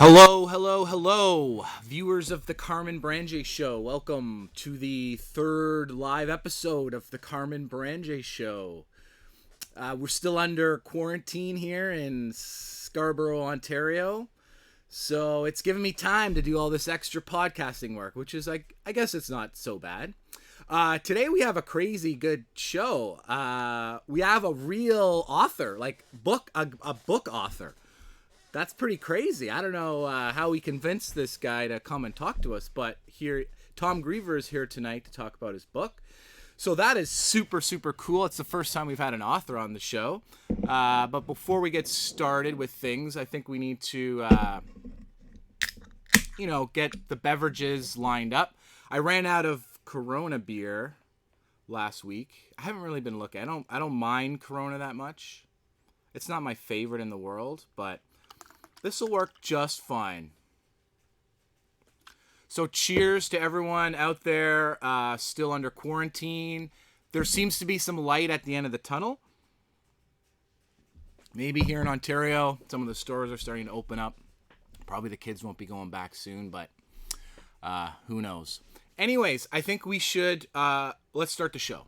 Hello, hello, hello, viewers of the Carmen Branje Show. Welcome to the third live episode of the Carmen Branje Show. We're still under quarantine here in Scarborough, Ontario. So it's given me time to do all this extra podcasting work, which is like, I guess it's not so bad. Today we have a crazy good show. We have a real author, like a book author. That's pretty crazy. I don't know how we convinced this guy to come and talk to us, but here, Tom Greever is here tonight to talk about his book. So that is super, super cool. It's the first time we've had an author on the show. But before we get started with things, I think we need to, get the beverages lined up. I ran out of Corona beer last week. I haven't really been looking. I don't mind Corona that much. It's not my favorite in the world, but this will work just fine. So cheers to everyone out there still under quarantine. There seems to be some light at the end of the tunnel. Maybe here in Ontario, some of the stores are starting to open up. Probably the kids won't be going back soon, but who knows. Anyways, I think we should, let's start the show.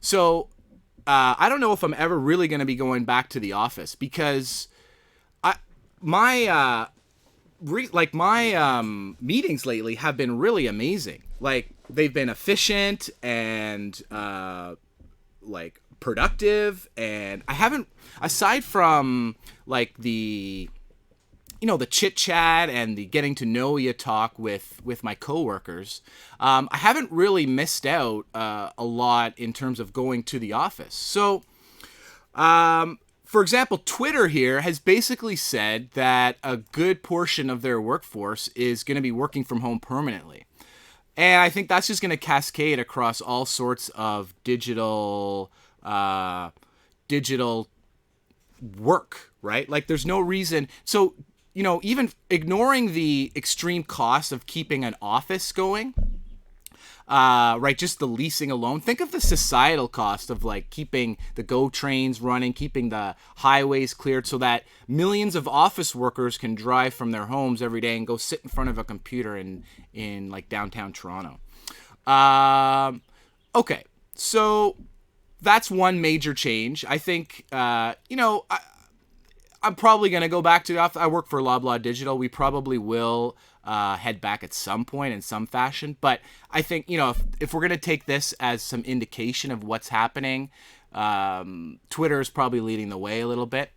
So I don't know if I'm ever really going to be going back to the office because my meetings lately have been really amazing. Like they've been efficient and like productive, and I haven't, aside from like the chit chat and the getting to know you talk with my coworkers, I haven't really missed out a lot in terms of going to the office. So for example, Twitter here has basically said that a good portion of their workforce is going to be working from home permanently. And I think that's just going to cascade across all sorts of digital work, right? Like there's no reason. So, even ignoring the extreme cost of keeping an office going, right, just the leasing alone, think of the societal cost of like keeping the GO trains running, keeping the highways cleared so that millions of office workers can drive from their homes every day and go sit in front of a computer in like downtown Toronto. Okay, so that's one major change. I think, I'm probably going to go back to the office. I work for Loblaw Digital. We probably will head back at some point in some fashion. But I think, if we're going to take this as some indication of what's happening, Twitter is probably leading the way a little bit.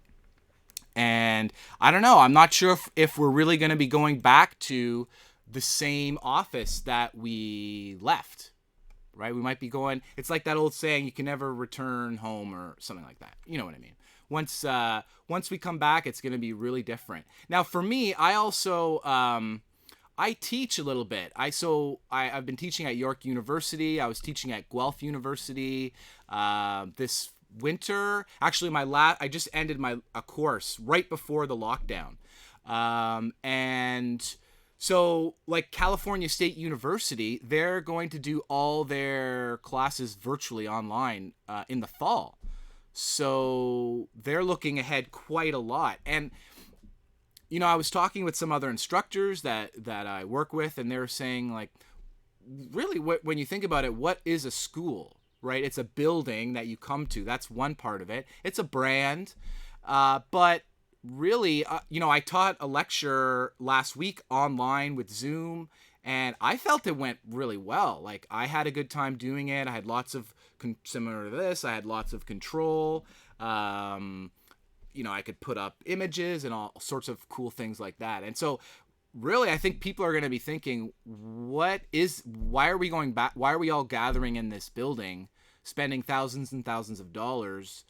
And I don't know. I'm not sure if we're really going to be going back to the same office that we left. Right? We might be going, it's like that old saying, you can never return home or something like that. You know what I mean? Once we come back, it's going to be really different. Now, for me, I also I teach a little bit. I've been teaching at York University. I was teaching at Guelph University this winter. Actually, I just ended a course right before the lockdown, and so like California State University, they're going to do all their classes virtually online in the fall. So they're looking ahead quite a lot. And, I was talking with some other instructors that I work with, and they're saying, like, really, when you think about it, what is a school, right? It's a building that you come to. That's one part of it. It's a brand. But really, I taught a lecture last week online with Zoom, and I felt it went really well. Like, I had a good time doing it. I had lots of, similar to this, I had lots of control. I could put up images and all sorts of cool things like that. And so, really, I think people are going to be thinking, why are we going back? Why are we all gathering in this building, spending thousands and thousands of dollars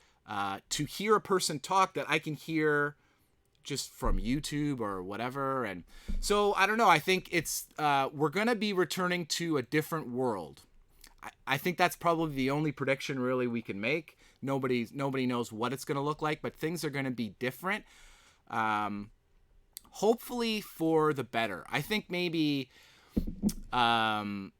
to hear a person talk that I can hear just from YouTube or whatever? And so I don't know. I think it's we're gonna be returning to a different world. I think that's probably the only prediction really we can make. Nobody knows what it's gonna look like, but things are gonna be different. Hopefully for the better. I think maybe hopefully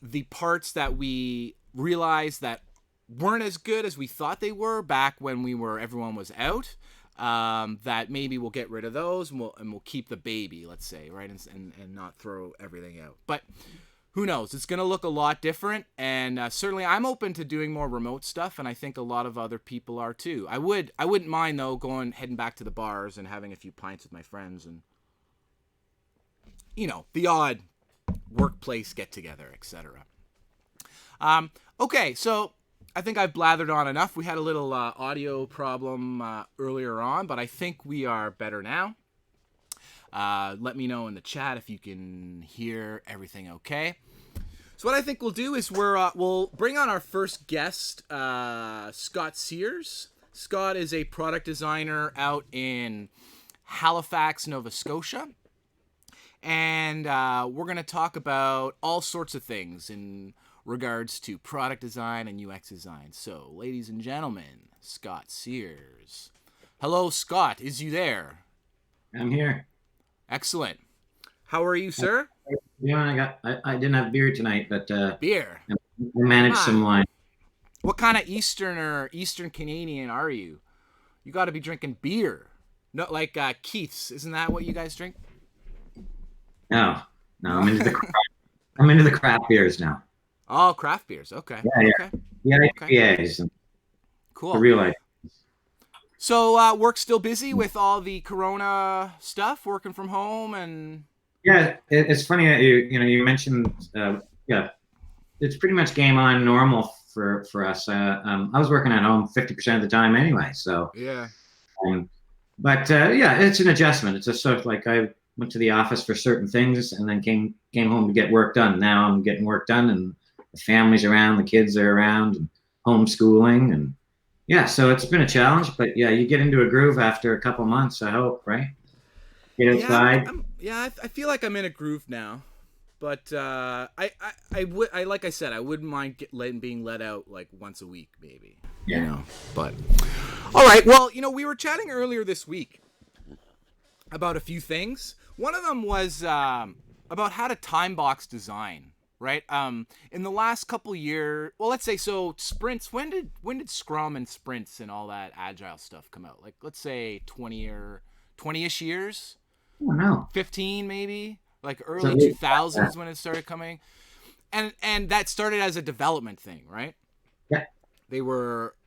the parts that we realized that weren't as good as we thought they were back when everyone was out, that maybe we'll get rid of those and we'll keep the baby, let's say, right, and not throw everything out. But who knows? It's going to look a lot different, and certainly I'm open to doing more remote stuff, and I think a lot of other people are too. I wouldn't mind though heading back to the bars and having a few pints with my friends and the odd workplace get together, etc. Okay, so I think I've blathered on enough. We had a little audio problem earlier on, but I think we are better now. Let me know in the chat if you can hear everything okay. So what I think we'll do is we'll bring on our first guest, Scott Sears. Scott is a product designer out in Halifax, Nova Scotia. And we're going to talk about all sorts of things in regards to product design and UX design. So, ladies and gentlemen, Scott Sears. Hello, Scott. Is you there? I'm here. Excellent. How are you, sir? Yeah, I didn't have beer tonight, but beer. I managed some wine. What kind of Eastern Canadian are you? You got to be drinking beer. No, like Keith's. Isn't that what you guys drink? No, I'm into the craft beers now. Oh, craft beers. Okay. Yeah, Okay. yeah, Okay. IPAs, and the Cool. real IPAs. So work's still busy with all the Corona stuff, working from home, and Yeah, it's funny that you mentioned yeah, it's pretty much game on normal for us. I was working at home 50% of the time anyway, so yeah. um, but yeah, it's an adjustment. It's just sort of like I went to the office for certain things and then came home to get work done. Now I'm getting work done, and the family's around, the kids are around, and homeschooling, and yeah, so it's been a challenge. But yeah, you get into a groove after a couple months, I hope, right? Get Yeah, outside. I feel like I'm in a groove now, but I would, like I said, I wouldn't mind being let out like once a week, maybe. You Yeah. know, but all right. Well, we were chatting earlier this week about a few things. One of them was about how to time box design, right? In the last couple years, well, let's say so sprints. When did Scrum and sprints and all that agile stuff come out? Like, let's say 20-ish years. Oh no. 15 maybe, like So early 2000s when it started coming, and that started as a development thing, right? yeah,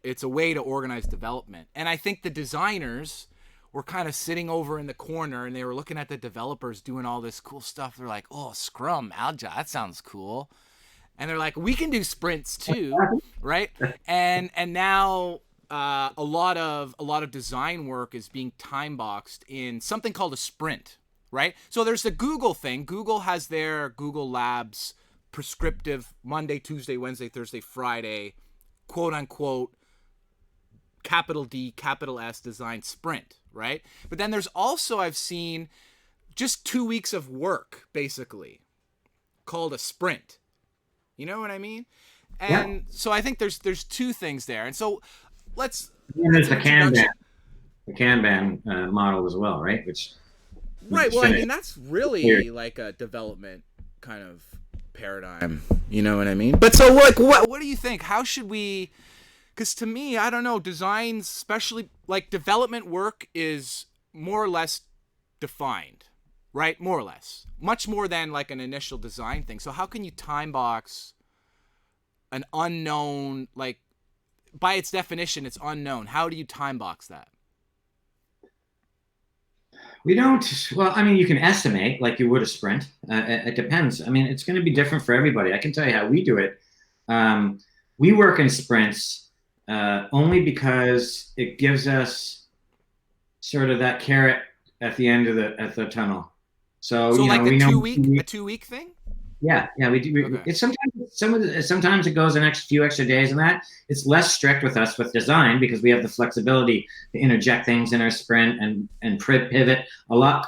It's a way to organize development, and I think the designers were kind of sitting over in the corner and they were looking at the developers doing all this cool stuff. They're like, oh, Scrum, Agile, that sounds cool. And they're like, we can do sprints too, right? And now a lot of design work is being time boxed in something called a sprint, right? So there's the Google thing. Google has their Google Labs prescriptive Monday, Tuesday, Wednesday, Thursday, Friday, quote unquote, capital D, capital S design sprint, right? But then there's also, I've seen just 2 weeks of work basically called a sprint. You know what I mean? And yeah. so I think there's two things there. And so let's And there's the introduction. Kanban model as well, right? Which Right. Well, I mean, that's really here. like a development kind of paradigm. You know what I mean? But so what do you think? How should we, because to me, I don't know, designs, especially like development work is more or less defined, right? More or less. Much more than like an initial design thing. So how can you time box an unknown, like by its definition, it's unknown. How do you time box that? We don't. Well, I mean, you can estimate like you would a sprint. It depends. I mean, it's going to be different for everybody. I can tell you how we do it. Um, we work in sprints only because it gives us sort of that carrot at the end of the tunnel. So So like we know. a 2 week thing? Yeah, we do. Okay. It's sometimes it goes an few extra days, and that it's less strict with us with design because we have the flexibility to interject things in our sprint and pivot a lot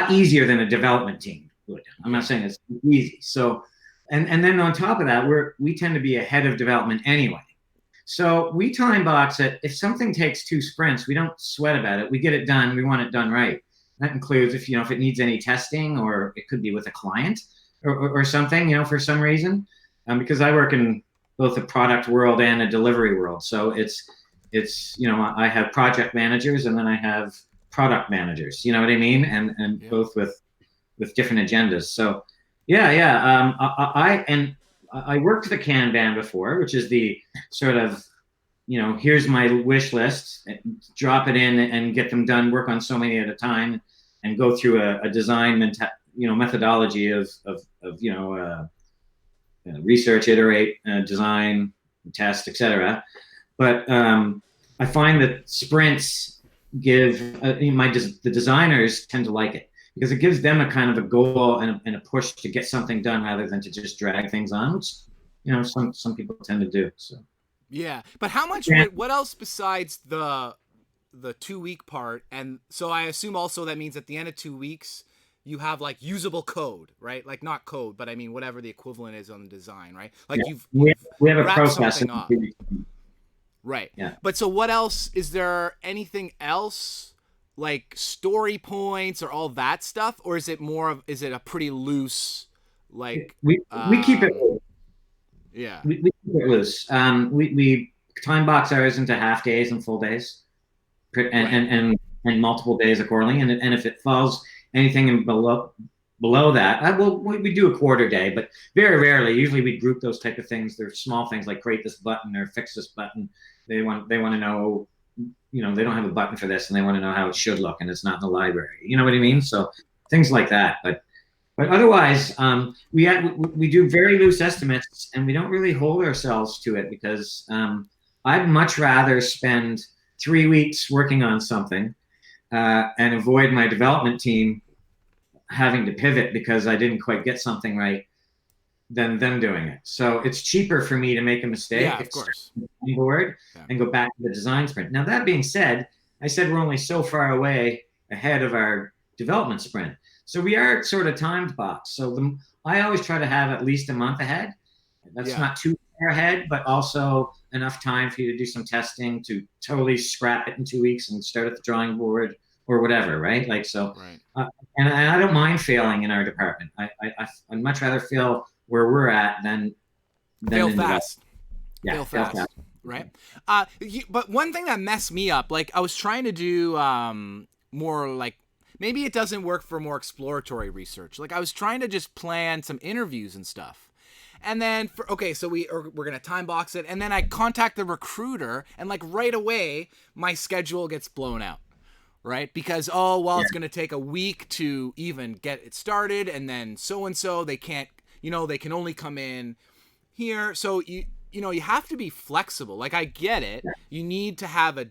easier than a development team would. I'm not saying it's easy. So, and then on top of that, we tend to be ahead of development anyway. So we time box it. If something takes 2 sprints, we don't sweat about it. We get it done. We want it done right. That includes if it needs any testing, or it could be with a client. Or something, for some reason, because I work in both a product world and a delivery world. So it's I have project managers and then I have product managers. You know what I mean? And Yeah. both with different agendas. So yeah. I worked the Kanban before, which is the sort of here's my wish list, drop it in and get them done. Work on so many at a time, and go through a design methodology of research, iterate, design, test, etc. But I find that sprints give the designers tend to like it because it gives them a kind of a goal and a push to get something done rather than to just drag things on, which some people tend to do. So Yeah, but how much? What else besides the 2 week part? And so I assume also that means at the end of 2 weeks you have like usable code, right? Like not code, but I mean whatever the equivalent is on the design, right? Like you've we have a wrapped process. something up. Right. Yeah. But so what else? Is there anything else like story points or all that stuff, or is it a pretty loose like we keep it. Yeah. We keep it loose. We time box ours into half days and full days, and multiple days accordingly. And if it falls anything in below that, we do a quarter day, but very rarely. Usually we group those type of things. They're small things like create this button or fix this button. They want to know, they don't have a button for this and they want to know how it should look and it's not in the library. You know what I mean? So things like that. But otherwise, we do very loose estimates and we don't really hold ourselves to it because I'd much rather spend 3 weeks working on something and avoid my development team having to pivot because I didn't quite get something right than them doing it. So it's cheaper for me to make a mistake, yeah, of course, board and go back to the design sprint. Now that being said, I said we're only so far away ahead of our development sprint. So we are sort of timed box. So I always try to have at least a month ahead. That's not too far ahead, but also enough time for you to do some testing, to totally scrap it in 2 weeks and start at the drawing board or whatever, right? Like, so, right. And I don't mind failing in our department. I'd much rather fail where we're at than fail fast. Yeah, fail fast. Right. But one thing that messed me up, like I was trying to do more like, maybe it doesn't work for more exploratory research. Like I was trying to just plan some interviews and stuff. And then, so we're going to time box it. And then I contact the recruiter and like right away, my schedule gets blown out. Right? Because, it's going to take a week to even get it started. And then so-and-so, they can't, they can only come in here. So, you have to be flexible. Like, I get it. You need to have a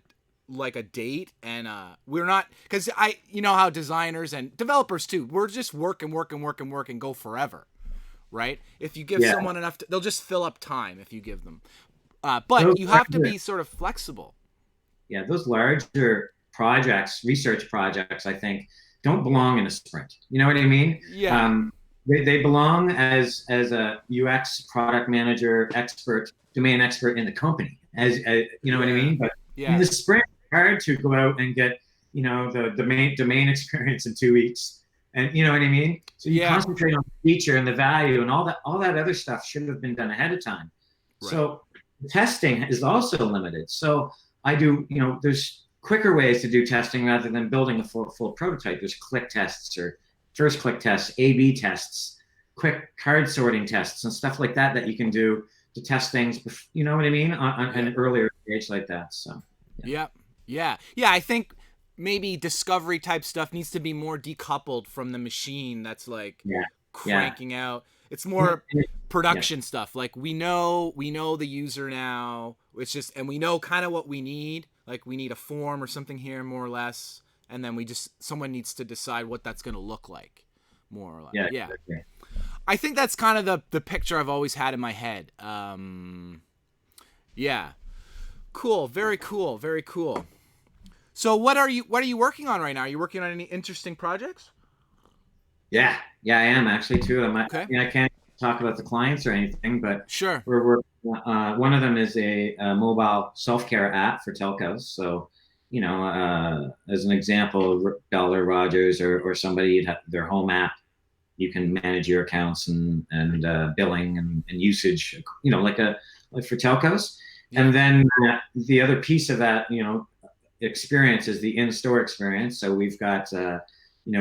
date. And we're not, because how designers and developers too, we're just work and go forever. Right? If you give someone enough, they'll just fill up time if you give them. But you have to be sort of flexible. Yeah, those larger research projects, I think, don't belong in a sprint. You know what I mean? Yeah. They belong as a UX product manager domain expert in the company. As you know what I mean? But in the sprint, it's hard to go out and get the domain experience in 2 weeks. And you know what I mean? So you concentrate on the feature and the value and all that other stuff should have been done ahead of time. Right. So testing is also limited. So I do, there's quicker ways to do testing rather than building a full prototype. There's click tests or first click tests, A/B tests, quick card sorting tests and stuff like that you can do to test things, you know what I mean, on an earlier stage like that. So yeah. I think maybe discovery type stuff needs to be more decoupled from the machine that's like cranking out. It's more production stuff. Like we know the user now. It's just, and we know kind of what we need. Like we need a form or something here, more or less, and then someone needs to decide what that's going to look like, more or less. Yeah. Exactly. I think that's kind of the picture I've always had in my head. Yeah. Cool. Very cool. Very cool. So what are you working on right now? Are you working on any interesting projects? Yeah, I am actually too. Okay. I can't talk about the clients or anything, but sure. We're one of them is a mobile self-care app for telcos. So, as an example, Bell or Rogers or somebody, you'd have their home app. You can manage your accounts and billing and usage, like for telcos. Yeah. And then the other piece of that, experience is the in-store experience. So we've got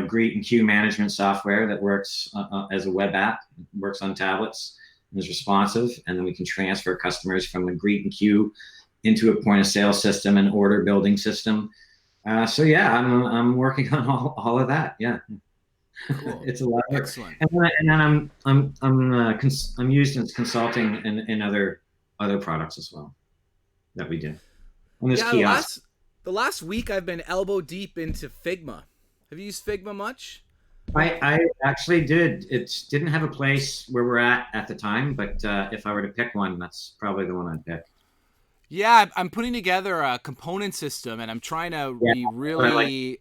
Greet and Queue management software that works as a web app, works on tablets, and is responsive, and then we can transfer customers from the Greet and Queue into a point of sale system and order building system. So yeah, I'm working on all of that. Yeah, cool. It's a lot of work. Excellent. And then I'm used in consulting in other products as well that we do. On this kiosk. The last week I've been elbow deep into Figma. Have you used Figma much? I actually did. It didn't have a place where we're at the time, but if I were to pick one, that's probably the one I'd pick. Yeah, I'm putting together a component system, and I'm trying to be really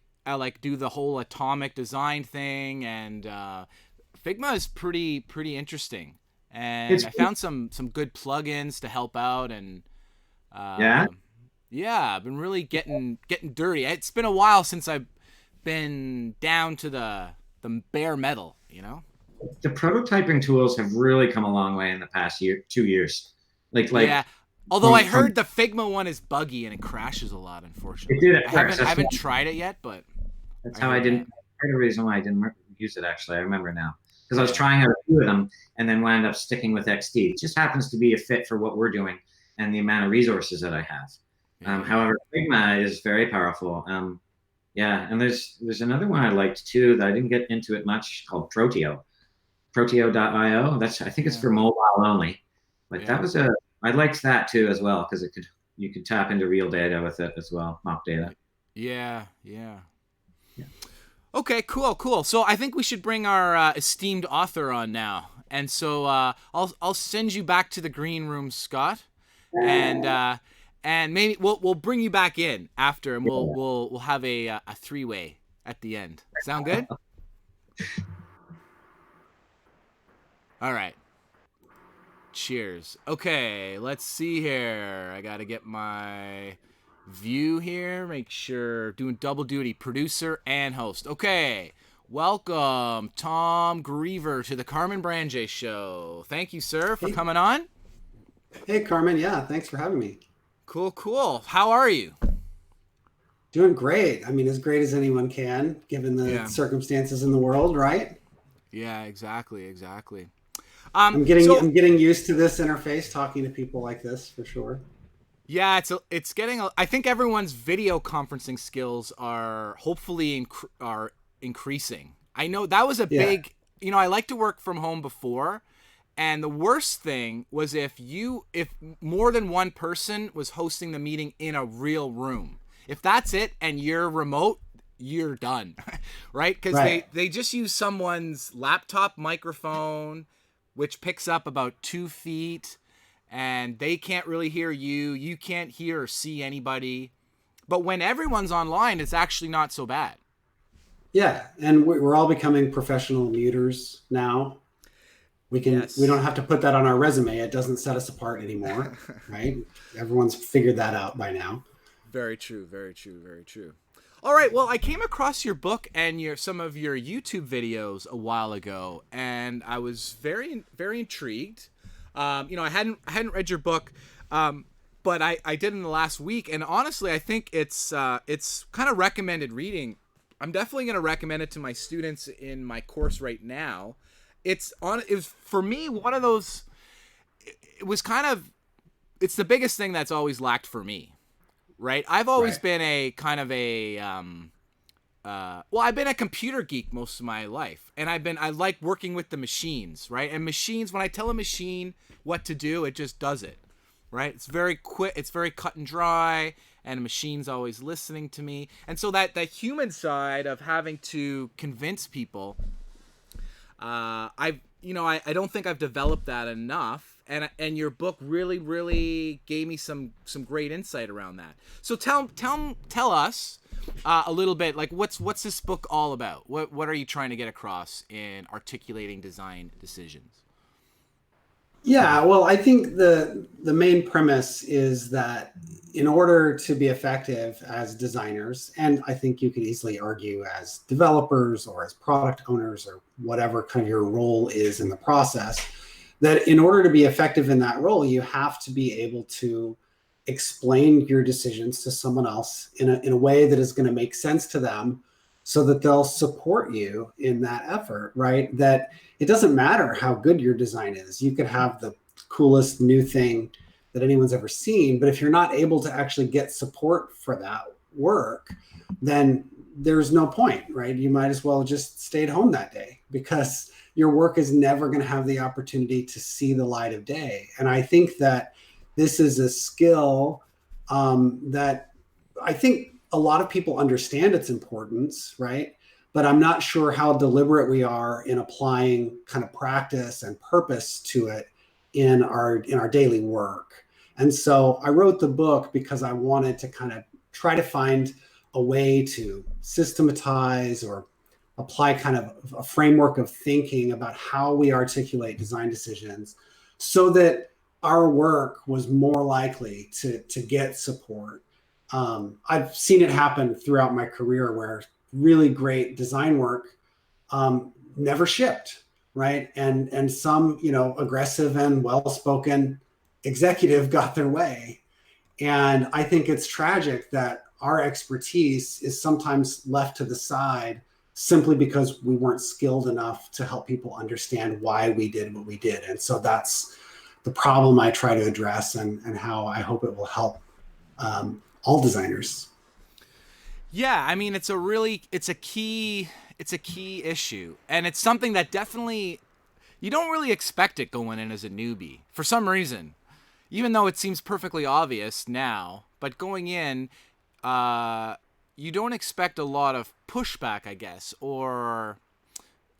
do the whole atomic design thing, and Figma is pretty interesting. And I found some good plugins to help out, and I've been really getting dirty. It's been a while since I've been down to the bare metal, The prototyping tools have really come a long way in the past 2 years. Like although I heard the Figma one is buggy and it crashes a lot, unfortunately. It did at first. I haven't tried it yet, but that's how I didn't. Part of the reason why I didn't use it, actually. I remember now. Because I was trying out a few of them and then wound up sticking with XD. It just happens to be a fit for what we're doing and the amount of resources that I have. However, Figma is very powerful. Yeah, and there's another one I liked too that I didn't get into it much, called Proteo. Proteo.io. I think it's for mobile only. But I liked that too as well, because you could tap into real data with it as well, mock data. Yeah. Okay, cool. So I think we should bring our esteemed author on now, and so I'll send you back to the green room, Scott, and maybe we'll bring you back in after, and we'll have a three-way at the end. Sound good? All right. Cheers. Okay, let's see here. I gotta get my view here. Make sure, doing double duty, producer and host. Okay, welcome Tom Greever to the Carmen Branje Show. Thank you, sir, for coming on. Hey, Carmen. Yeah, thanks for having me. Cool. How are you? Doing great. I mean, as great as anyone can, given the circumstances in the world, right? Yeah, exactly. I'm getting used to this interface, talking to people like this, for sure. Yeah, it's getting. I think everyone's video conferencing skills are hopefully are increasing. I know that was a big. I like to work from home before, and the worst thing was if more than one person was hosting the meeting in a real room. If that's it and you're remote, you're done, right? Because they just use someone's laptop microphone, which picks up about 2 feet, and they can't really hear you. You can't hear or see anybody. But when everyone's online, it's actually not so bad. Yeah, and we're all becoming professional muters now. We don't have to put that on our resume. It doesn't set us apart anymore, right? Everyone's figured that out by now. Very true. All right, well, I came across your book and some of your YouTube videos a while ago, and I was very, very intrigued. I hadn't read your book, but I did in the last week, and honestly, I think it's kind of recommended reading. I'm definitely going to recommend it to my students in my course right now. It was for me one of those. It was it's the biggest thing that's always lacked for me. Right, I've always been a kind of I've been a computer geek most of my life, and I like working with the machines, right? And machines, when I tell a machine what to do, it just does it, right? It's very quick, it's very cut and dry, and the machine's always listening to me. And so that human side of having to convince people, I don't think I've developed that enough. And your book really, really gave me some great insight around that. So tell us a little bit, like what's this book all about? What are you trying to get across in articulating design decisions? Yeah, well, I think the main premise is that in order to be effective as designers, and I think you could easily argue as developers or as product owners or whatever kind of your role is in the process, that in order to be effective in that role, you have to be able to explain your decisions to someone else in a way that is going to make sense to them so that they'll support you in that effort, right? That it doesn't matter how good your design is. You could have the coolest new thing that anyone's ever seen, but if you're not able to actually get support for that work, then there's no point, right? You might as well just stay at home that day, because your work is never going to have the opportunity to see the light of day. And I think that this is a skill that I think a lot of people understand its importance, right? But I'm not sure how deliberate we are in applying kind of practice and purpose to it in our daily work. And so I wrote the book because I wanted to kind of try to find a way to systematize or apply kind of a framework of thinking about how we articulate design decisions so that our work was more likely to get support. I've seen it happen throughout my career where really great design work never shipped, right? And some, aggressive and well-spoken executive got their way. And I think it's tragic that our expertise is sometimes left to the side simply because we weren't skilled enough to help people understand why we did what we did. And so that's the problem I try to address, and how I hope it will help all designers. Yeah, I mean, it's a key issue, and it's something that definitely you don't really expect it going in as a newbie for some reason, even though it seems perfectly obvious now. But going in, you don't expect a lot of pushback, I guess, or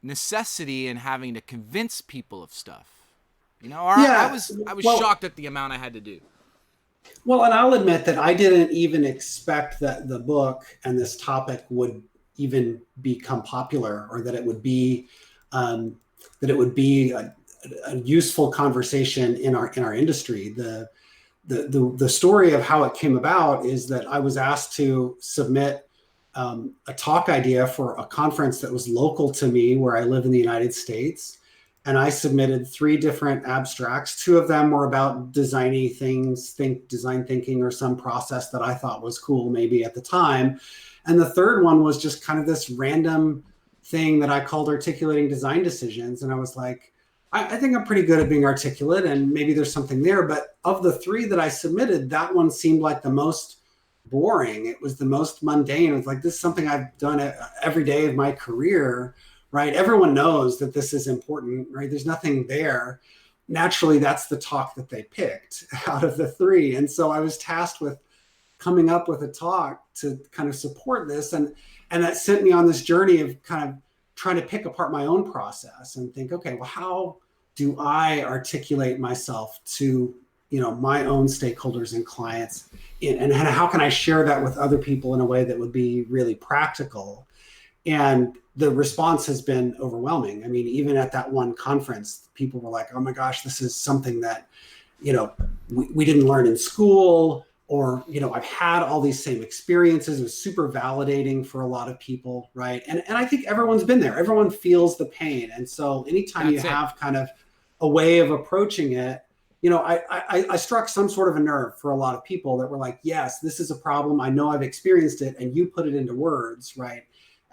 necessity in having to convince people of stuff. You know, I was shocked at the amount I had to do. Well, and I'll admit that I didn't even expect that the book and this topic would even become popular, or that it would be a useful conversation in our industry. The story of how it came about is that I was asked to submit a talk idea for a conference that was local to me where I live in the United States. And I submitted 3 different abstracts. 2 of them were about designy things, design thinking, or some process that I thought was cool maybe at the time. And the third one was just kind of this random thing that I called articulating design decisions. And I was like, I think I'm pretty good at being articulate, and maybe there's something there. But of the 3 that I submitted, that one seemed like the most boring. It was the most mundane. It was like, this is something I've done every day of my career. Right? Everyone knows that this is important, right? There's nothing there. Naturally, that's the talk that they picked out of the 3. And so I was tasked with coming up with a talk to kind of support this. And that sent me on this journey of kind of trying to pick apart my own process and think, okay, well, how do I articulate myself to, my own stakeholders and clients? And how can I share that with other people in a way that would be really practical? And the response has been overwhelming. I mean, even at that one conference, people were like, oh my gosh, this is something that, we didn't learn in school, or, I've had all these same experiences. It was super validating for a lot of people, right? And I think everyone's been there. Everyone feels the pain. And so anytime you have kind of a way of approaching it, I struck some sort of a nerve for a lot of people that were like, yes, this is a problem. I know I've experienced it, and you put it into words, right?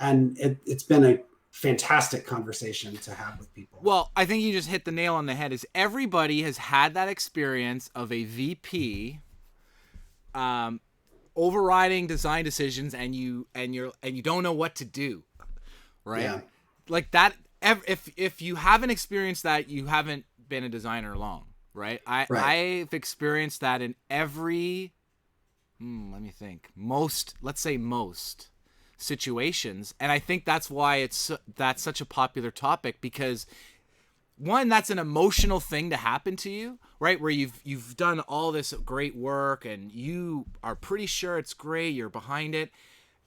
And it's been a fantastic conversation to have with people. Well, I think you just hit the nail on the head. Is everybody has had that experience of a VP overriding design decisions, and you don't know what to do, right? Yeah. Like that. If you haven't experienced that, you haven't been a designer long, right? I've experienced that in every. Let me think. Let's say most situations, and I think that's why that's such a popular topic, because one, that's an emotional thing to happen to you, right? Where you've done all this great work and you are pretty sure it's great, you're behind it,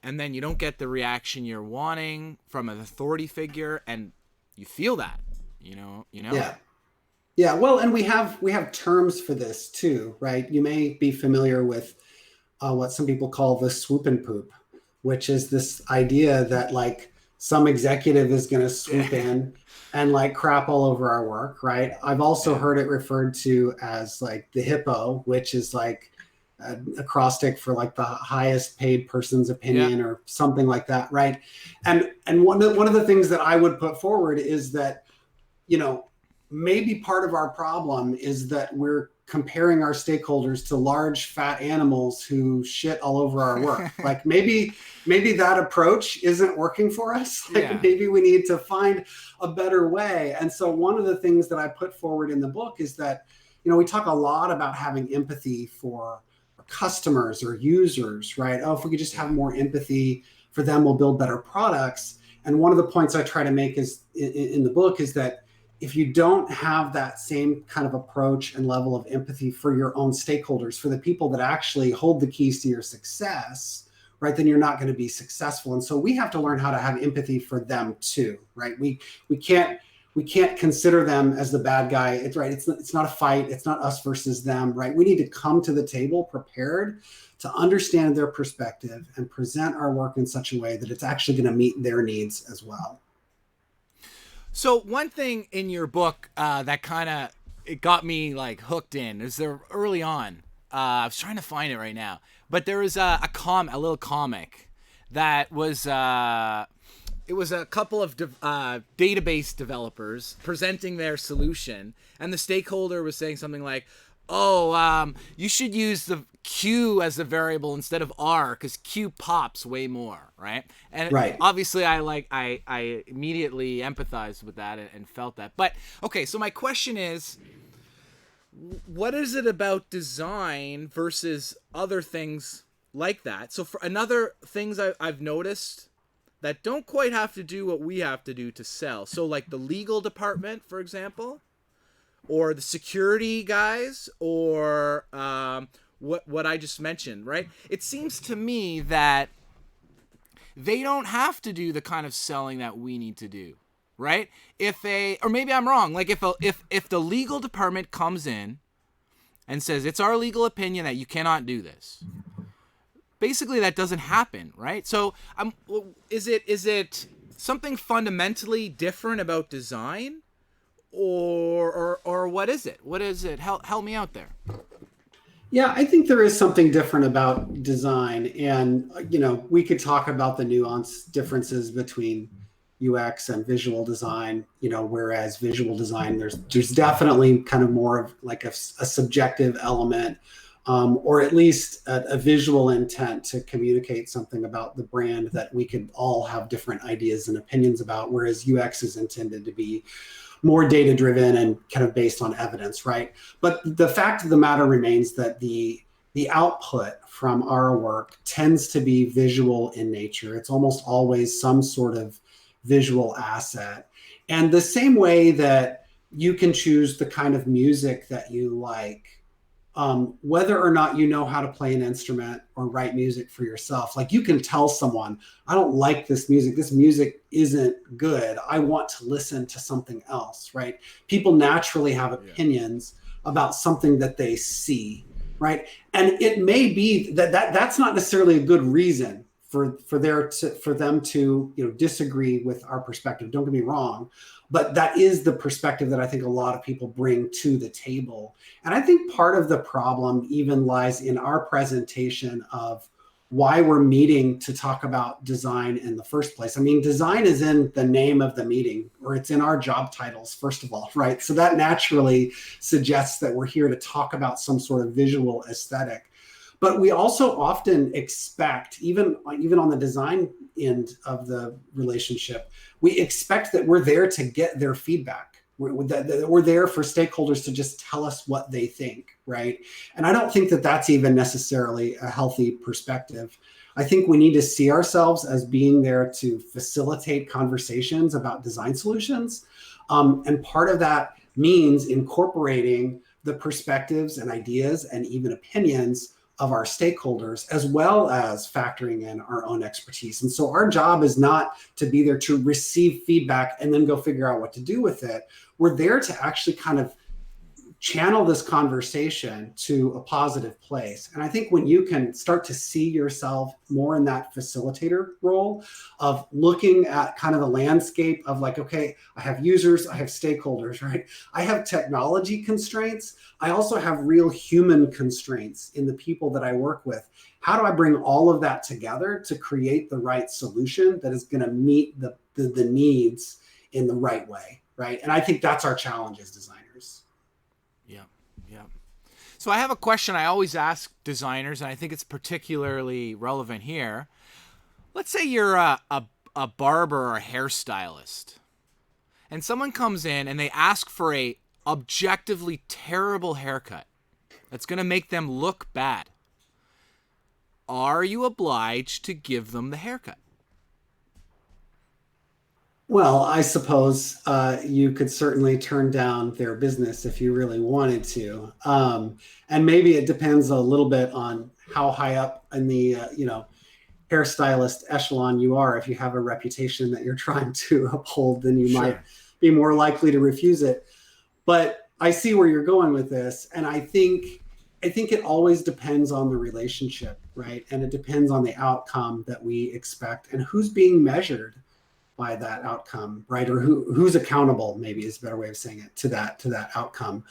and then you don't get the reaction you're wanting from an authority figure, and you feel that, Yeah. Well, and we have terms for this too, right? You may be familiar with what some people call the swoop and poop, which is this idea that like some executive is going to swoop in and like crap all over our work, right? I've also heard it referred to as like the hippo, which is like an acrostic for like the highest paid person's opinion or something like that, right? And one of the things that I would put forward is that, maybe part of our problem is that we're comparing our stakeholders to large fat animals who shit all over our work. Like maybe that approach isn't working for us. Maybe we need to find a better way. And so one of the things that I put forward in the book is that, we talk a lot about having empathy for customers or users, right? Oh, if we could just have more empathy for them, we'll build better products. And one of the points I try to make is in the book is that if you don't have that same kind of approach and level of empathy for your own stakeholders, for the people that actually hold the keys to your success, right, then you're not going to be successful. And so we have to learn how to have empathy for them too, right? We can't consider them as the bad guy. It's right. It's not a fight. It's not us versus them, right? We need to come to the table prepared to understand their perspective and present our work in such a way that it's actually going to meet their needs as well. So one thing in your book that kind of it got me like hooked in is there early on. I was trying to find it right now, but there was a little comic that was it was a couple of database developers presenting their solution, and the stakeholder was saying something like, "Oh, you should use the Q as a variable instead of R because Q pops way more, right?" And right. obviously, I immediately empathized with that and felt that. But okay, so my question is, what is it about design versus other things like that? So for another things I've noticed that don't quite have to do what we have to do to sell. So like the legal department, for example, or the security guys, or what I just mentioned, right? It seems to me that they don't have to do the kind of selling that we need to do, right? Or maybe I'm wrong. Like if the legal department comes in and says it's our legal opinion that you cannot do this, basically that doesn't happen, right? So is it something fundamentally different about design, or what is it? What is it? Help me out there. Yeah, I think there is something different about design, and we could talk about the nuance differences between UX and visual design. Whereas visual design, there's definitely kind of more of like a subjective element, or at least a visual intent to communicate something about the brand that we could all have different ideas and opinions about. Whereas UX is intended to be more data driven and kind of based on evidence, right? But the fact of the matter remains that the output from our work tends to be visual in nature. It's almost always some sort of visual asset. And the same way that you can choose the kind of music that you like, whether or not you know how to play an instrument or write music for yourself. Like you can tell someone, I don't like this music isn't good, I want to listen to something else, right? People naturally have opinions about something that they see, right? And it may be that's not necessarily a good reason for them to disagree with our perspective. Don't get me wrong, but that is the perspective that I think a lot of people bring to the table. And I think part of the problem even lies in our presentation of why we're meeting to talk about design in the first place. I mean, design is in the name of the meeting, or it's in our job titles, first of all, right? So that naturally suggests that we're here to talk about some sort of visual aesthetic. But we also often expect, even on the design end of the relationship, we expect that we're there to get their feedback. We're there for stakeholders to just tell us what they think, right? And I don't think that that's even necessarily a healthy perspective. I think we need to see ourselves as being there to facilitate conversations about design solutions. And part of that means incorporating the perspectives and ideas and even opinions of our stakeholders, as well as factoring in our own expertise. And so our job is not to be there to receive feedback and then go figure out what to do with it. We're there to actually kind of channel this conversation to a positive place. And I think when you can start to see yourself more in that facilitator role of looking at kind of the landscape of like, okay, I have users, I have stakeholders, right? I have technology constraints. I also have real human constraints in the people that I work with. How do I bring all of that together to create the right solution that is going to meet the needs in the right way, right? And I think that's our challenge as designers. Yeah. So I have a question I always ask designers, and I think it's particularly relevant here. Let's say you're a barber or a hairstylist, and someone comes in and they ask for a objectively terrible haircut that's going to make them look bad. Are you obliged to give them the haircut? Well, I suppose you could certainly turn down their business if you really wanted to. And maybe it depends a little bit on how high up in the, hairstylist echelon you are. If you have a reputation that you're trying to uphold, then you might be more likely to refuse it. But I see where you're going with this. And I think it always depends on the relationship, right? And it depends on the outcome that we expect and who's being measured by that outcome, right? Or who's accountable, maybe is a better way of saying it, to that outcome.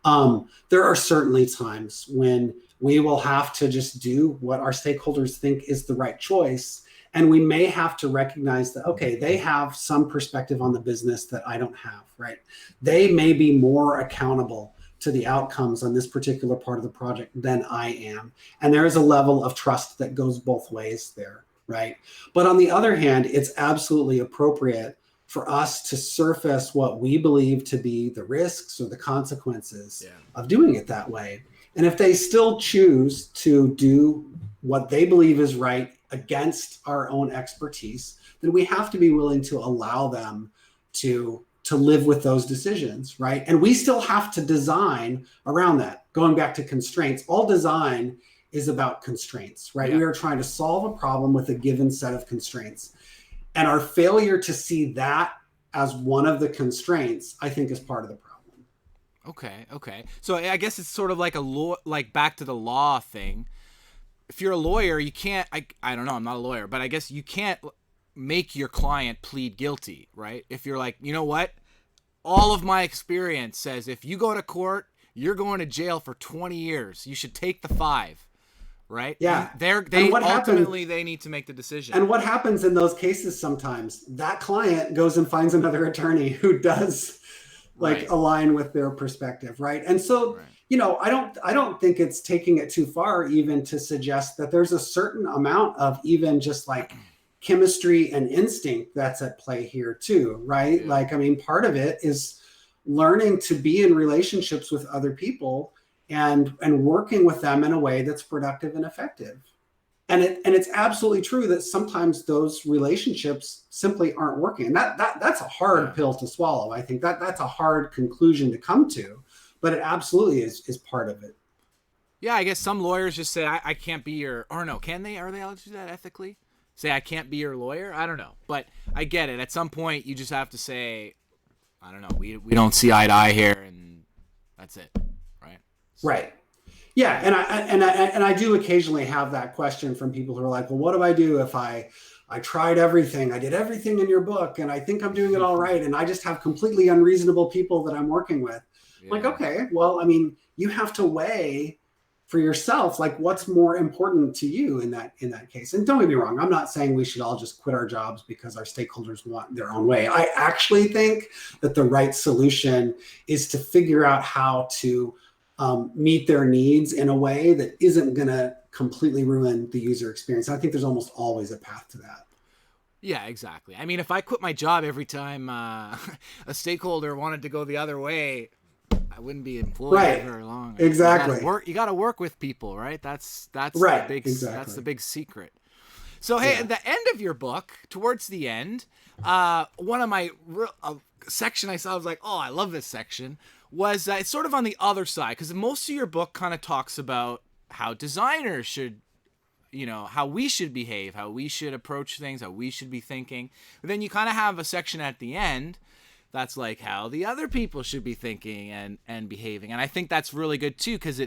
There are certainly times when we will have to just do what our stakeholders think is the right choice. And we may have to recognize that, okay, they have some perspective on the business that I don't have, right? They may be more accountable to the outcomes on this particular part of the project than I am. And there is a level of trust that goes both ways there, right? But on the other hand, it's absolutely appropriate for us to surface what we believe to be the risks or the consequences of doing it that way. And if they still choose to do what they believe is right against our own expertise, then we have to be willing to allow them to live with those decisions, right? And we still have to design around that. Going back to constraints, all design is about constraints, right? We are trying to solve a problem with a given set of constraints. And our failure to see that as one of the constraints, I think, is part of the problem. Okay. So I guess it's sort of like like back to the law thing. If you're a lawyer, you can't, I don't know, I'm not a lawyer, but I guess you can't make your client plead guilty, right? If you're like, you know what? All of my experience says if you go to court, you're going to jail for 20 years. You should take the 5, right? Yeah. They ultimately they need to make the decision. And what happens in those cases sometimes, that client goes and finds another attorney who does align with their perspective, right? And so, you know, I don't think it's taking it too far even to suggest that there's a certain amount of even just like chemistry and instinct that's at play here too, right? Like, I mean, part of it is learning to be in relationships with other people and working with them in a way that's productive and effective. And it's absolutely true that sometimes those relationships simply aren't working. And that's a hard pill to swallow. I think that's a hard conclusion to come to, but it absolutely is part of it. Yeah, I guess some lawyers just say, I can't be your, or no, can they? Are they allowed to do that ethically? Say, I can't be your lawyer? I don't know. But I get it. At some point, you just have to say, I don't know, we don't see eye to eye here, and that's it, right? So. Right. Yeah, and I do occasionally have that question from people who are like, well, what do I do if I tried everything, I did everything in your book, and I think I'm doing it all right, and I just have completely unreasonable people that I'm working with? Like, okay, well, I mean, you have to weigh for yourself, like, what's more important to you in that case. And don't get me wrong, I'm not saying we should all just quit our jobs because our stakeholders want their own way. I actually think that the right solution is to figure out how to meet their needs in a way that isn't going to completely ruin the user experience. I think there's almost always a path to that. Yeah, exactly. I mean, if I quit my job every time a stakeholder wanted to go the other way, I wouldn't be employed very long. Exactly. You got to work with people, right? That's right. That's the big secret. So, hey, at the end of your book, towards the end, one of my section I saw, I was like, oh, I love this section, was it's sort of on the other side, because most of your book kind of talks about how designers should, you know, how we should behave, how we should approach things, how we should be thinking. But then you kind of have a section at the end that's like how the other people should be thinking and behaving. And I think that's really good too, because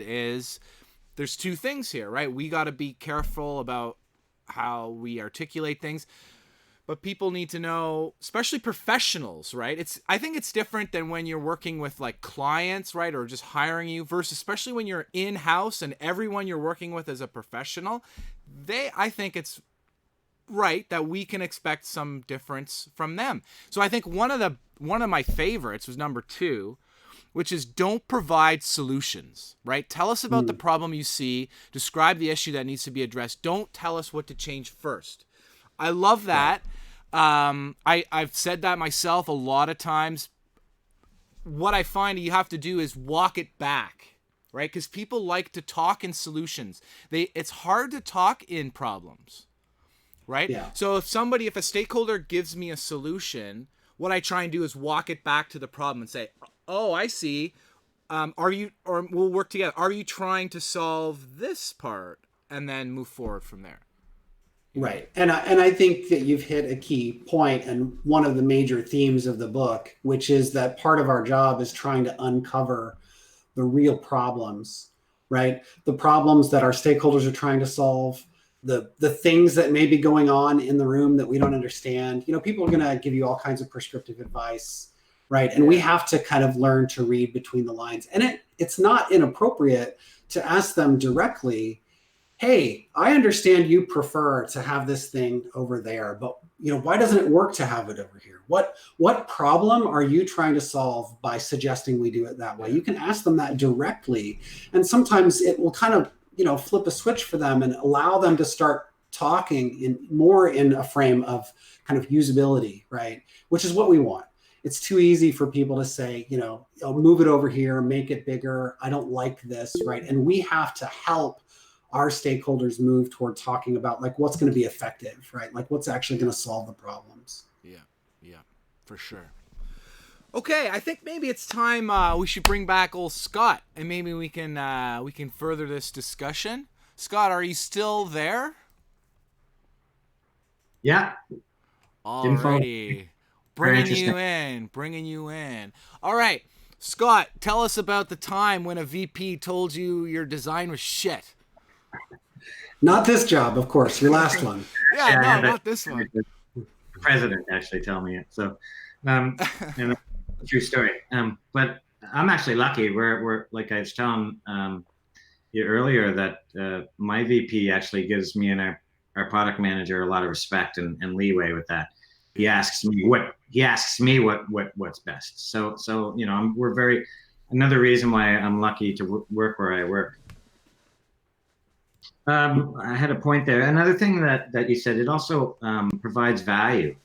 there's two things here, right? We got to be careful about how we articulate things, but people need to know, especially professionals, right? I think it's different than when you're working with like clients, right? Or just hiring you versus especially when you're in-house and everyone you're working with is a professional. I think it's right that we can expect some difference from them. So I think one of my favorites was number 2, which is don't provide solutions, right? Tell us about the problem you see, describe the issue that needs to be addressed. Don't tell us what to change first. I love that. I've said that myself a lot of times. What I find you have to do is walk it back, right? Because people like to talk in solutions. It's hard to talk in problems, right? Yeah. So if a stakeholder gives me a solution, what I try and do is walk it back to the problem and say, oh, I see. We'll work together. Are you trying to solve this part? And then move forward from there. Right. And I think that you've hit a key point and one of the major themes of the book, which is that part of our job is trying to uncover the real problems, right? The problems that our stakeholders are trying to solve, the things that may be going on in the room that we don't understand. You know, people are going to give you all kinds of prescriptive advice, right? And we have to kind of learn to read between the lines. And it's not inappropriate to ask them directly, hey, I understand you prefer to have this thing over there, but why doesn't it work to have it over here? What problem are you trying to solve by suggesting we do it that way? You can ask them that directly, and sometimes it will kind of flip a switch for them and allow them to start talking in a frame of kind of usability, right? Which is what we want. It's too easy for people to say, move it over here, make it bigger. I don't like this, right? And we have to help our stakeholders move toward talking about like what's going to be effective, right? Like what's actually going to solve the problems. Yeah, for sure. Okay, I think maybe it's time we should bring back old Scott, and maybe we can further this discussion. Scott, are you still there? Yeah. Alrighty. Bringing you in. All right, Scott, tell us about the time when a VP told you your design was shit. Not this job, of course. Your last one. Yeah, no, not this one. The president actually tell me it. So, and true story. But I'm actually lucky. We're like I was telling you earlier that my VP actually gives me and our product manager a lot of respect and leeway with that. He asks me what's best. So we're very another reason why I'm lucky to work where I work. I had a point there. Another thing that you said, it also provides value,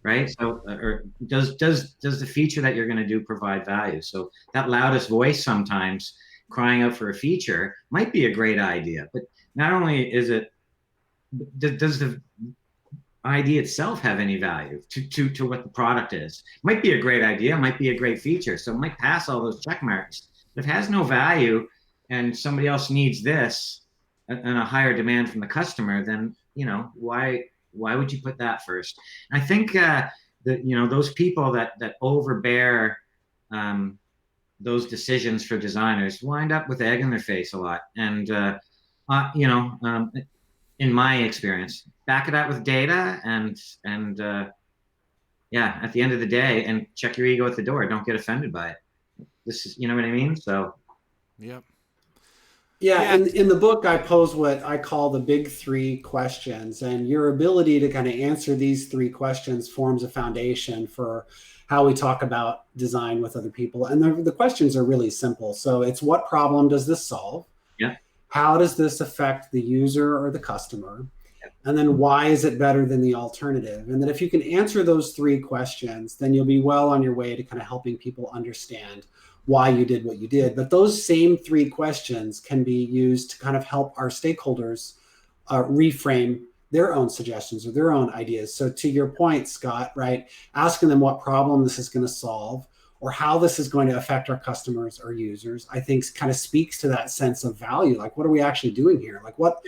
right? So, or does the feature that you're going to do provide value? So that loudest voice sometimes crying out for a feature might be a great idea, but not only is it, does the idea itself have any value to what the product is? Might be a great idea, might be a great feature, so it might pass all those check marks. If it has no value and somebody else needs this, and a higher demand from the customer, then why would you put that first? And I think that those people that overbear those decisions for designers wind up with egg in their face a lot. And in my experience, back it out with data and at the end of the day, and check your ego at the door. Don't get offended by it. This is, you know what I mean? So. Yep. Yeah, in the book, I pose what I call the big three questions, and your ability to kind of answer these three questions forms a foundation for how we talk about design with other people. And the questions are really simple. So it's, what problem does this solve? Yeah. How does this affect the user or the customer? And then why is it better than the alternative? And then if you can answer those three questions, then you'll be well on your way to kind of helping people understand why you did what you did. But those same three questions can be used to kind of help our stakeholders reframe their own suggestions or their own ideas. So to your point, Scott, right, asking them what problem this is going to solve or how this is going to affect our customers or users, I think kind of speaks to that sense of value. Like, what are we actually doing here? Like, what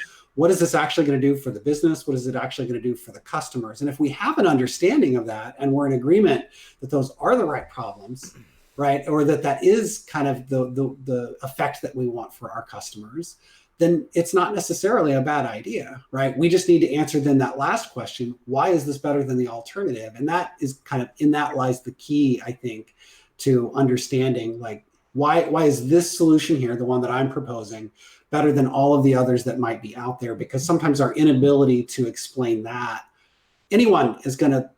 is this actually going to do for the business? What is it actually going to do for the customers? And if we have an understanding of that and we're in agreement that those are the right problems, right, or that is kind of the effect that we want for our customers, then it's not necessarily a bad idea, right? We just need to answer then that last question: why is this better than the alternative? And that is kind of, in that lies the key, I think, to understanding, like, why is this solution here, the one that I'm proposing, better than all of the others that might be out there? Because sometimes our inability to explain that, anyone is going to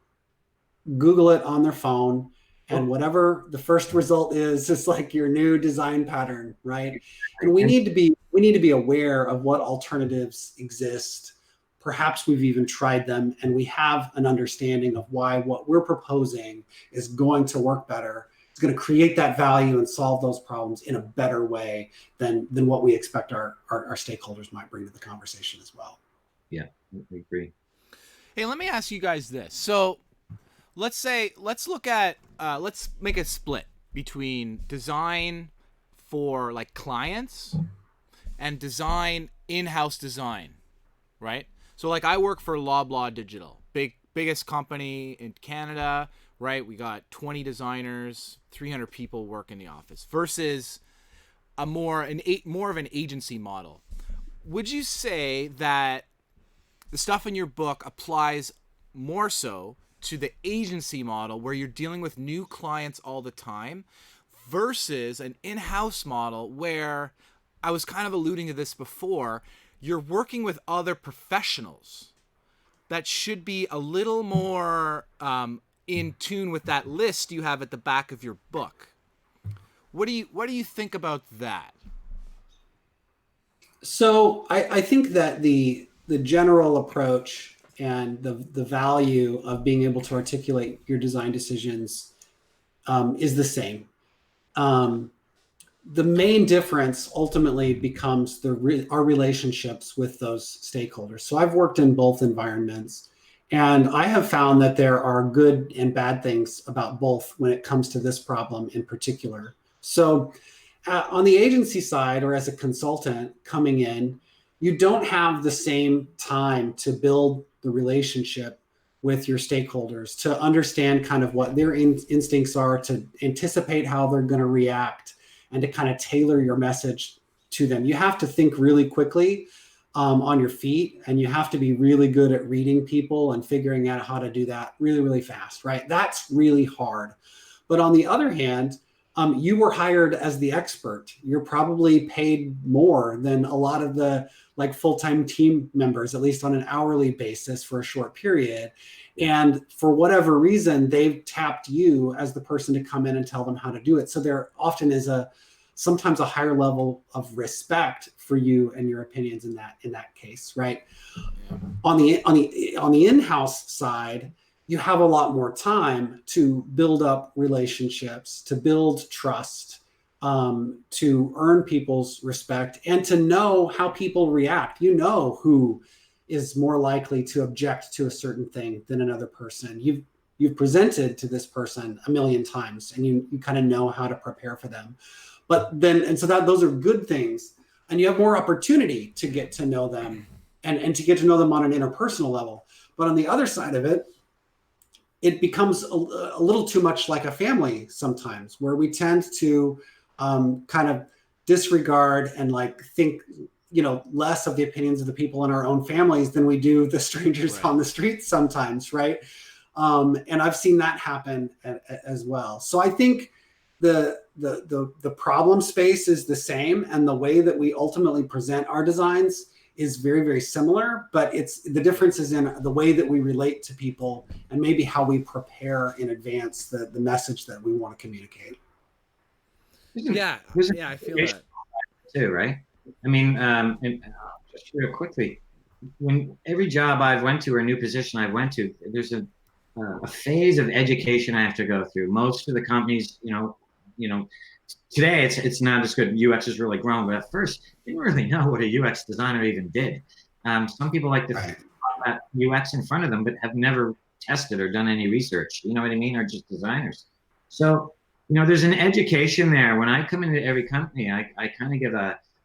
Google it on their phone, and whatever the first result is like your new design pattern, right? And we need to be aware of what alternatives exist. Perhaps we've even tried them and we have an understanding of why what we're proposing is going to work better. It's going to create that value and solve those problems in a better way than what we expect our stakeholders might bring to the conversation as well. Yeah, I agree. Hey, let me ask you guys this. So let's make a split between design for like clients and design, in-house design, right? So like I work for Loblaw Digital, biggest company in Canada, right? We got 20 designers, 300 people work in the office versus more of an agency model. Would you say that the stuff in your book applies more so to the agency model where you're dealing with new clients all the time versus an in-house model where, I was kind of alluding to this before, you're working with other professionals that should be a little more in tune with that list you have at the back of your book. What do you think about that? So I think that the general approach and the value of being able to articulate your design decisions is the same. The main difference ultimately becomes our relationships with those stakeholders. So I've worked in both environments, and I have found that there are good and bad things about both when it comes to this problem in particular. So on the agency side, or as a consultant coming in, you don't have the same time to build the relationship with your stakeholders, to understand kind of what their instincts are, to anticipate how they're going to react, and to kind of tailor your message to them. You have to think really quickly on your feet, and you have to be really good at reading people and figuring out how to do that really, really fast, right? That's really hard. But on the other hand, you were hired as the expert. You're probably paid more than a lot of the like full-time team members, at least on an hourly basis for a short period. And for whatever reason, they've tapped you as the person to come in and tell them how to do it. So there often is sometimes a higher level of respect for you and your opinions in that case, right? Yeah. On the in-house side, you have a lot more time to build up relationships, to build trust, to earn people's respect, and to know how people react. You know who is more likely to object to a certain thing than another person. You've presented to this person a million times, and you kind of know how to prepare for them. So those are good things, and you have more opportunity to get to know them and to get to know them on an interpersonal level. But on the other side of it, it becomes a little too much like a family sometimes, where we tend to kind of disregard and like think, less of the opinions of the people in our own families than we do the strangers on the street sometimes, right? And I've seen that happen as well. So I think the problem space is the same, and the way that we ultimately present our designs is very, very similar, but the difference is in the way that we relate to people and maybe how we prepare in advance the message that we want to communicate. Yeah, I feel that too, right? I mean, just real quickly, when every job I've went to or new position I've went to, there's a phase of education I have to go through. Most of the companies, today it's not as good. UX has really grown, but at first they didn't really know what a UX designer even did. Some people like to talk about UX in front of them, but have never tested or done any research. You know what I mean? Or just designers. So, there's an education there. When I come into every company, I kind of give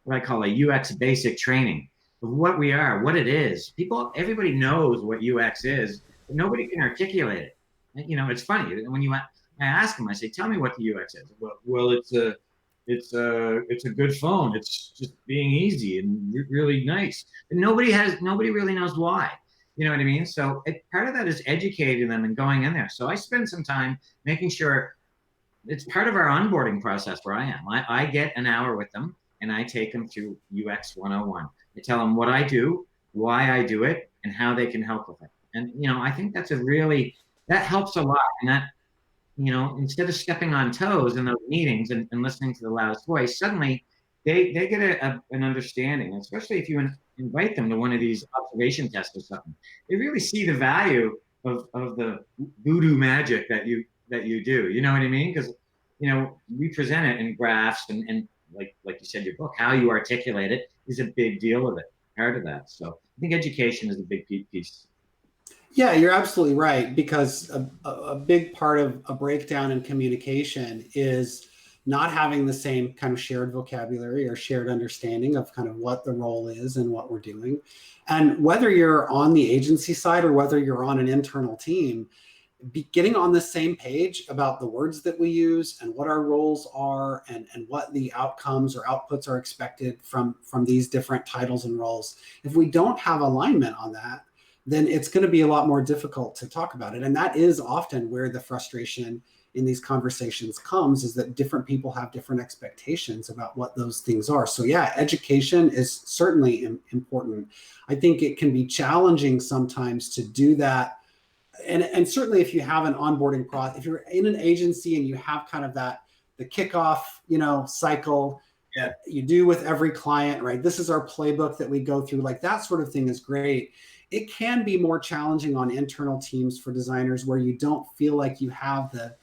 what I call a UX basic training of what we are, what it is. Everybody knows what UX is, but nobody can articulate it. It's funny when I ask them, I say, "Tell me what the UX is." Well, it's a good phone. It's just being easy and really nice. And nobody really knows why. You know what I mean? So part of that is educating them and going in there. So I spend some time making sure it's part of our onboarding process where I am. I get an hour with them and I take them through UX 101. I tell them what I do, why I do it, and how they can help with it. And, I think that helps a lot. And that, instead of stepping on toes in those meetings and listening to the loudest voice, suddenly they get an understanding, especially if you invite them to one of these observation tests or something. They really see the value of the voodoo magic that you do. You know what I mean? Because, we present it in graphs and like you said, your book, how you articulate it is a big deal of it, part of that. So I think education is a big piece. Yeah, you're absolutely right, because a big part of a breakdown in communication is not having the same kind of shared vocabulary or shared understanding of kind of what the role is and what we're doing. And whether you're on the agency side or whether you're on an internal team, getting on the same page about the words that we use and what our roles are and what the outcomes or outputs are expected from these different titles and roles. If we don't have alignment on that, then it's going to be a lot more difficult to talk about it. And that is often where the frustration in these conversations comes is that different people have different expectations about what those things are. So yeah, education is certainly important. I think it can be challenging sometimes to do that. And certainly if you have an onboarding process, if you're in an agency and you have kind of the kickoff, cycle, Yeah. you do with every client, right? This is our playbook that we go through, like that sort of thing is great. It can be more challenging on internal teams for designers where you don't feel like you have the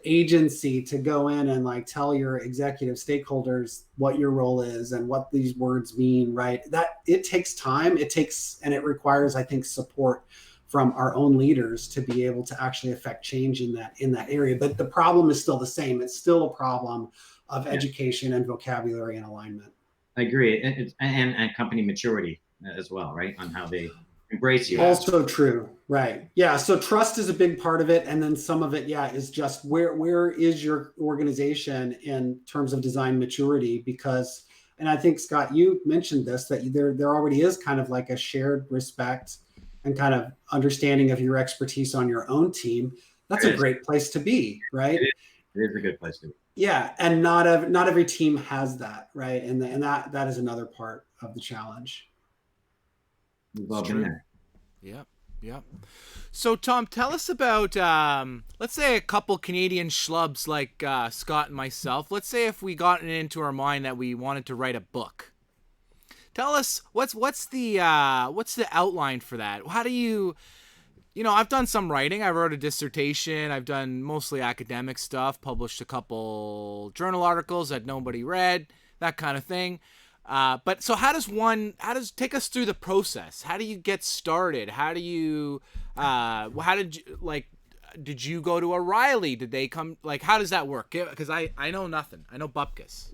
agency to go in and like tell your executive stakeholders what your role is and what these words mean, right? That it takes time, and it requires, I think, support from our own leaders to be able to actually affect change in that area. But the problem is still the same. It's still a problem of education and vocabulary and alignment. I agree. And company maturity as well, right? On how they embrace you. Also true, right? Yeah. So trust is a big part of it, and then some of it, is just where is your organization in terms of design maturity? Because, and I think Scott, you mentioned this, that there already is kind of like a shared respect and kind of understanding of your expertise on your own team. That's a great place to be, right? It is a good place to be. Yeah, and not every team has that, right? And that is another part of the challenge. We've all been there. Yeah. So Tom, tell us about let's say a couple Canadian schlubs like Scott and myself. Let's say if we got it into our mind that we wanted to write a book. Tell us what's the outline for that? How do you I've done some writing. I wrote a dissertation. I've done mostly academic stuff, published a couple journal articles that nobody read, that kind of thing. But so take us through the process? How do you get started? How do you, did you go to O'Reilly? Did they come, how does that work? Because I know nothing. I know bupkis.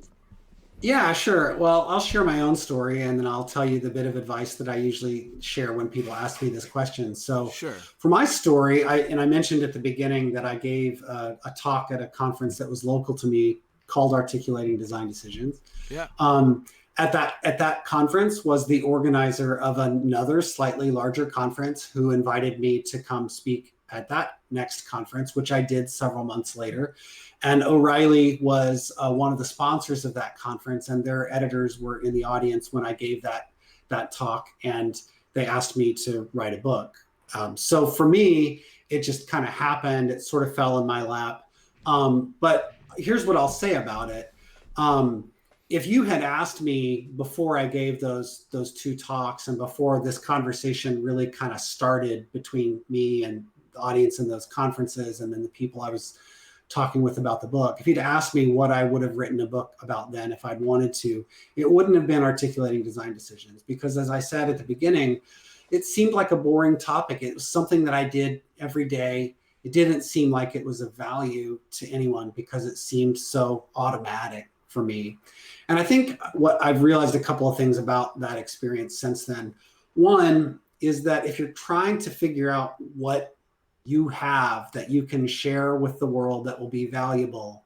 Yeah, sure. Well, I'll share my own story and then I'll tell you the bit of advice that I usually share when people ask me this question. So sure. For my story, I mentioned at the beginning that I gave a talk at a conference that was local to me called Articulating Design Decisions. Yeah. At that conference was the organizer of another slightly larger conference who invited me to come speak at that next conference, which I did several months later. And O'Reilly was one of the sponsors of that conference, and their editors were in the audience when I gave that talk, and they asked me to write a book. So for me, it just kind of happened. It sort of fell in my lap. But here's what I'll say about it. If you had asked me before I gave those two talks and before this conversation really kind of started between me and the audience in those conferences and then the people I was talking with about the book, if you'd asked me what I would have written a book about then if I'd wanted to, it wouldn't have been Articulating Design Decisions, because as I said at the beginning, it seemed like a boring topic. It was something that I did every day. It didn't seem like it was of value to anyone because it seemed so automatic for me. And I think what I've realized a couple of things about that experience since then. One is that if you're trying to figure out what you have that you can share with the world that will be valuable,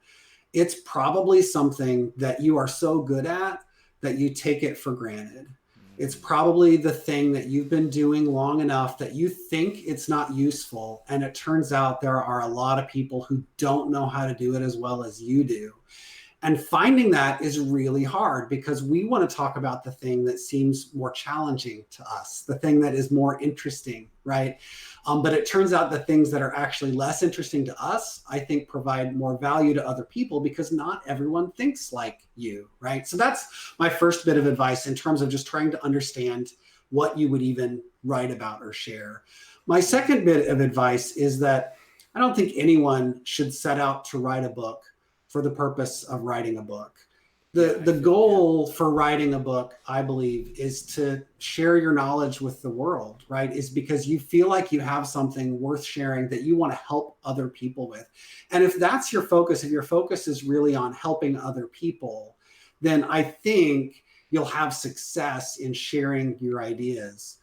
it's probably something that you are so good at that you take it for granted. It's probably the thing that you've been doing long enough that you think it's not useful. And it turns out there are a lot of people who don't know how to do it as well as you do. And finding that is really hard because we want to talk about the thing that seems more challenging to us, the thing that is more interesting, right? But it turns out the things that are actually less interesting to us, I think, provide more value to other people because not everyone thinks like you, right? So that's my first bit of advice in terms of just trying to understand what you would even write about or share. My second bit of advice is that I don't think anyone should set out to write a book for the purpose of writing a book. The goal for writing a book, I believe, is to share your knowledge with the world, right? Is because you feel like you have something worth sharing that you want to help other people with. And if that's your focus, if your focus is really on helping other people, then I think you'll have success in sharing your ideas.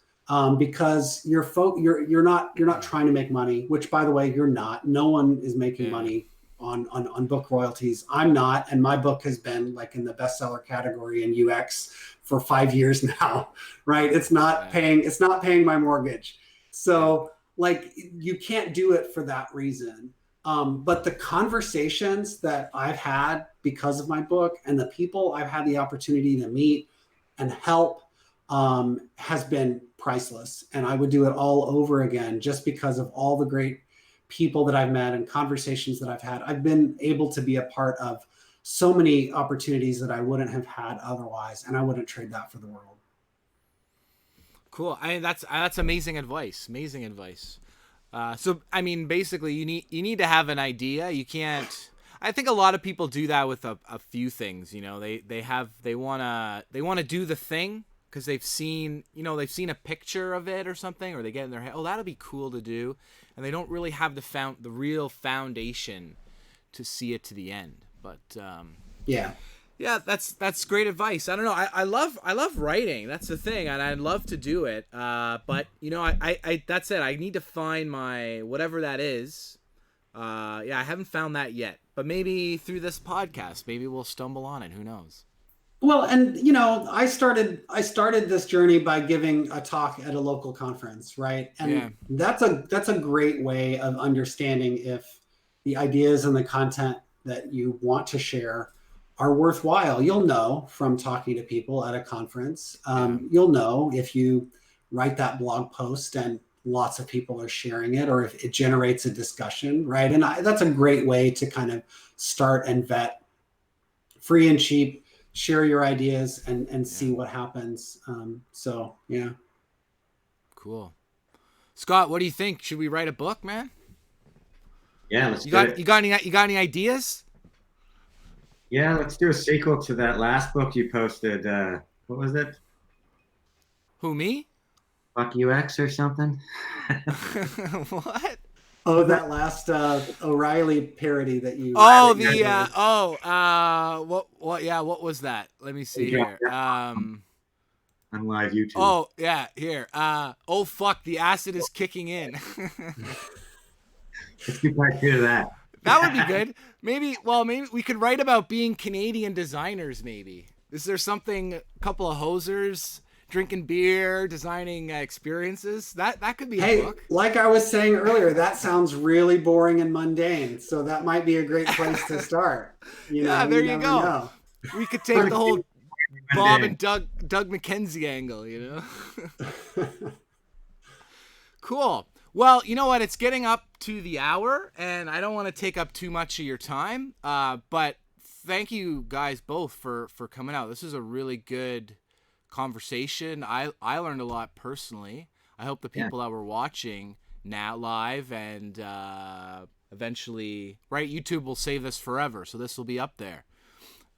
Because you're not trying to make money, which, by the way, you're not. No one is making money on book royalties. I'm not, and my book has been like in the bestseller category in UX for 5 years now, right? It's not paying my mortgage. So like you can't do it for that reason. But the conversations that I've had because of my book and the people I've had the opportunity to meet and help has been priceless. And I would do it all over again just because of all the great people that I've met and conversations that I've had. I've been able to be a part of so many opportunities that I wouldn't have had otherwise, and I wouldn't trade that for the world. Cool. I mean, that's amazing advice. Amazing advice. So I mean, basically, you need to have an idea. You can't. I think a lot of people do that with a few things. You know, they wanna do the thing because they've seen a picture of it or something, or they get in their head, oh, that'll be cool to do, and they don't really have the real foundation to see it to the end. But yeah, that's great advice. I don't know. I love writing. That's the thing, and I'd love to do it. But I that's it. I need to find my whatever that is. I haven't found that yet. But maybe through this podcast, maybe we'll stumble on it. Who knows? Well, and I started this journey by giving a talk at a local conference, right? And that's a great way of understanding if the ideas and the content that you want to share are worthwhile. You'll know from talking to people at a conference. You'll know if you write that blog post and lots of people are sharing it, or if it generates a discussion, right? And that's a great way to kind of start and vet free and cheap, share your ideas and see what happens. So yeah. Cool. Scott, what do you think? Should we write a book, man? Yeah, let's do it. You got any ideas? Yeah, let's do a sequel to that last book you posted. What was it? Who, me? Fuck UX or something? What? Oh, that last O'Reilly parody that you. Oh, what was that? Let me see here. On live YouTube. Oh yeah, here. Oh fuck, the acid is kicking in. Let's do part 2 of that. That would be good. Maybe we could write about being Canadian designers. Maybe is there something? A couple of hosers drinking beer, designing experiences. That could be a book. Like I was saying earlier, that sounds really boring and mundane. So that might be a great place to start. There you go. Know. We could take the whole Bob and Doug McKenzie angle. Cool. Well, you know what? It's getting up to the hour, and I don't want to take up too much of your time. But thank you guys both for coming out. This is a really good conversation. I learned a lot personally. I hope the people that were watching now live and eventually, right, YouTube will save this forever, so this will be up there.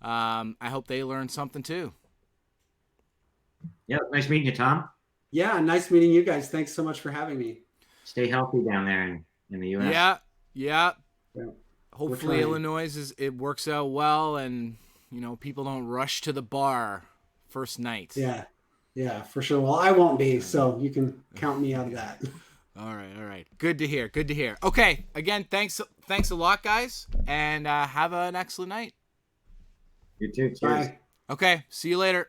I hope they learned something too. Yeah, nice meeting you, Tom. Yeah, nice meeting you guys. Thanks so much for having me. Stay healthy down there in the U.S. Yeah. Hopefully Illinois it works out well, and people don't rush to the bar first night. Yeah, for sure. Well, I won't be, so you can count me out of that. All right. Good to hear. Okay, again, thanks a lot, guys, and have an excellent night. You too. Cheers. Bye. Okay, see you later.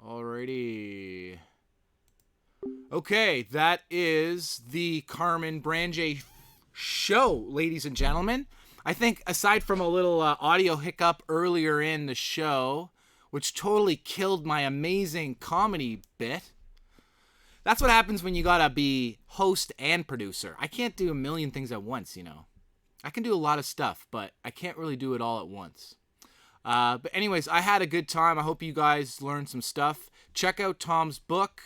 Alrighty. Okay, that is the Carmen Branje Show, ladies and gentlemen. I think aside from a little audio hiccup earlier in the show, which totally killed my amazing comedy bit, that's what happens when you gotta be host and producer. I can't do a million things at once, I can do a lot of stuff, but I can't really do it all at once. But anyways, I had a good time. I hope you guys learned some stuff. Check out Tom's book.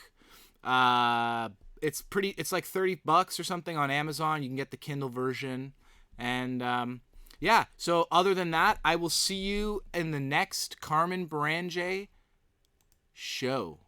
It's like $30 or something on Amazon. You can get the Kindle version. And so other than that, I will see you in the next Carmen Branje Show.